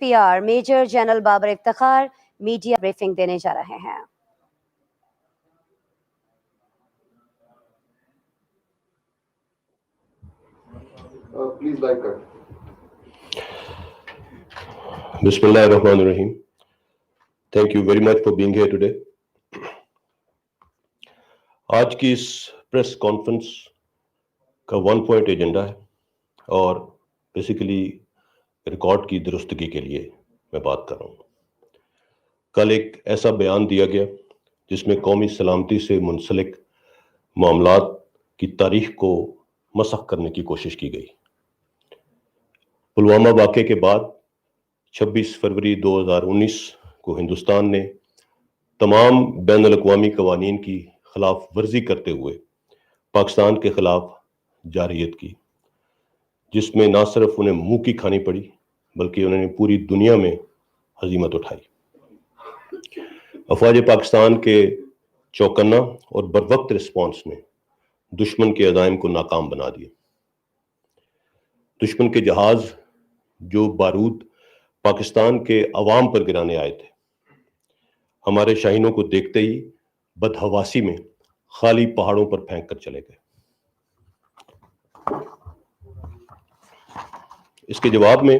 PR major general Babar Iftikhar media briefing دینے جا رہے ہیں۔ Please like that. Bismillah ar-Rahman ar-Rahim. Thank you very much for being here today. آج کی اس press conference کا 1 پوائنٹ ایجنڈا ہے اور بیسیکلی ریکارڈ کی درستگی کے لیے میں بات کر رہا ہوں۔ کل ایک ایسا بیان دیا گیا جس میں قومی سلامتی سے منسلک معاملات کی تاریخ کو مسخ کرنے کی کوشش کی گئی۔ پلوامہ واقعے کے بعد 26 فروری 2019 کو ہندوستان نے تمام بین الاقوامی قوانین کی خلاف ورزی کرتے ہوئے پاکستان کے خلاف جارحیت کی، جس میں نہ صرف انہیں منہ کی کھانی پڑی بلکہ انہوں نے پوری دنیا میں ہزیمت اٹھائی۔ افواج پاکستان کے چوکنا اور بروقت رسپانس نے دشمن کے عزائم کو ناکام بنا دیا۔ دشمن کے جہاز جو بارود پاکستان کے عوام پر گرانے آئے تھے، ہمارے شاہینوں کو دیکھتے ہی بدحواسی میں خالی پہاڑوں پر پھینک کر چلے گئے۔ اس کے جواب میں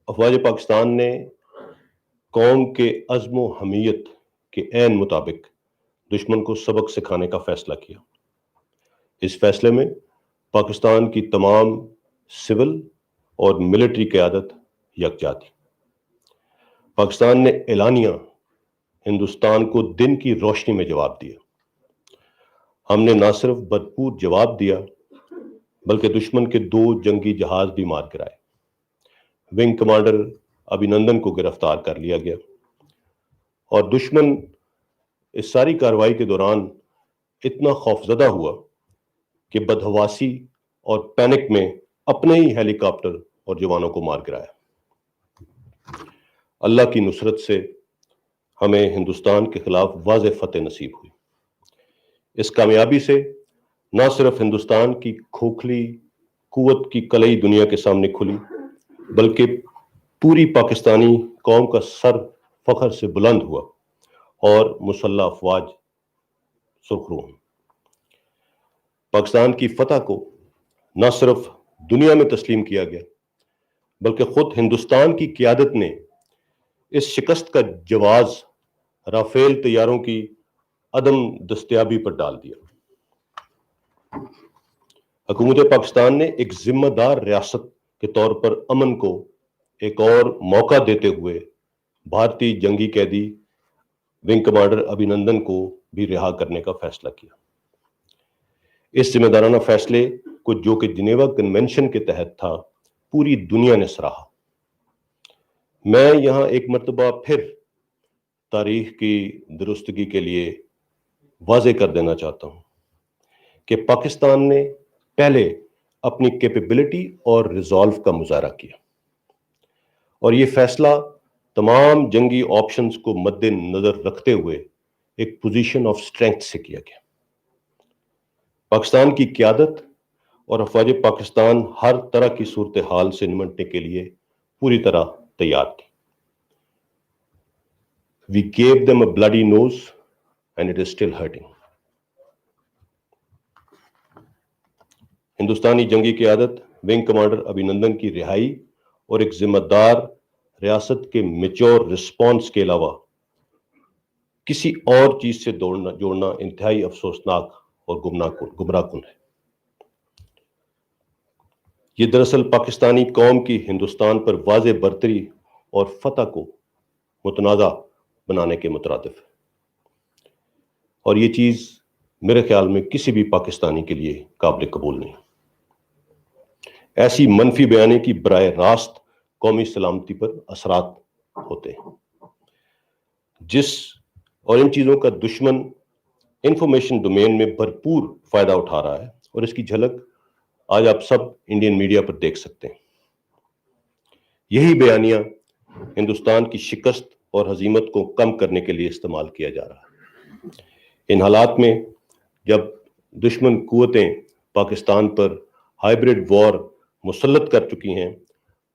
افواج پاکستان نے قوم کے عزم و حمیت کے عین مطابق دشمن کو سبق سکھانے کا فیصلہ کیا۔ اس فیصلے میں پاکستان کی تمام سول اور ملٹری قیادت یکجا تھی۔ پاکستان نے اعلانیہ ہندوستان کو دن کی روشنی میں جواب دیا۔ ہم نے نہ صرف بھرپور جواب دیا بلکہ دشمن کے 2 جنگی جہاز بھی مار گرائے۔ ونگ کمانڈر ابھینندن کو گرفتار کر لیا گیا اور دشمن اس ساری کارروائی کے دوران اتنا خوفزدہ ہوا کہ بدحواسی اور پینک میں اپنے ہی ہیلی کاپٹر اور جوانوں کو مار گرایا۔ اللہ کی نصرت سے ہمیں ہندوستان کے خلاف واضح فتح نصیب ہوئی۔ اس کامیابی سے نہ صرف ہندوستان کی کھوکھلی قوت کی کلئی دنیا کے سامنے کھلی بلکہ پوری پاکستانی قوم کا سر فخر سے بلند ہوا اور مسلح افواج سرخرو ہوئی۔ پاکستان کی فتح کو نہ صرف دنیا میں تسلیم کیا گیا بلکہ خود ہندوستان کی قیادت نے اس شکست کا جواز رافیل طیاروں کی عدم دستیابی پر ڈال دیا۔ حکومت پاکستان نے ایک ذمہ دار ریاست کے طور پر امن کو ایک اور موقع دیتے ہوئے بھارتی جنگی قیدی ونگ کمانڈر ابھینندن کو بھی رہا کرنے کا فیصلہ کیا۔ اس ذمہ دارانہ فیصلے کو جو کہ جنیوا کنونشن کے تحت تھا، پوری دنیا نے سراہا۔ میں یہاں ایک مرتبہ پھر تاریخ کی درستگی کے لیے واضح کر دینا چاہتا ہوں کہ پاکستان نے پہلے اپنی کیپیبلٹی اور ریزالو کا مظاہرہ کیا اور یہ فیصلہ تمام جنگی آپشنز کو مد نظر رکھتے ہوئے ایک پوزیشن آف اسٹرینتھ سے کیا گیا۔ پاکستان کی قیادت اور افواج پاکستان ہر طرح کی صورتحال سے نمٹنے کے لیے پوری طرح تیار تھی۔ We gave them a bloody nose and it is still hurting. ہندوستانی جنگی قیادت ونگ کمانڈر ابھینندن کی رہائی اور ایک ذمہ دار ریاست کے میچور رسپانس کے علاوہ کسی اور چیز سے جوڑنا انتہائی افسوسناک اور گمراہ کن ہے۔ یہ دراصل پاکستانی قوم کی ہندوستان پر واضح برتری اور فتح کو متنازع بنانے کے مترادف ہے، اور یہ چیز میرے خیال میں کسی بھی پاکستانی کے لیے قابل قبول نہیں۔ ایسی منفی بیانی کی براہ راست قومی سلامتی پر اثرات ہوتے ہیں، اور ان چیزوں کا دشمن انفارمیشن ڈومین میں بھرپور فائدہ اٹھا رہا ہے، اور اس کی جھلک آج آپ سب انڈین میڈیا پر دیکھ سکتے ہیں۔ یہی بیانیہ ہندوستان کی شکست اور ہزیمت کو کم کرنے کے لیے استعمال کیا جا رہا ہے۔ ان حالات میں جب دشمن قوتیں پاکستان پر ہائبرڈ وار مسلط کر چکی ہیں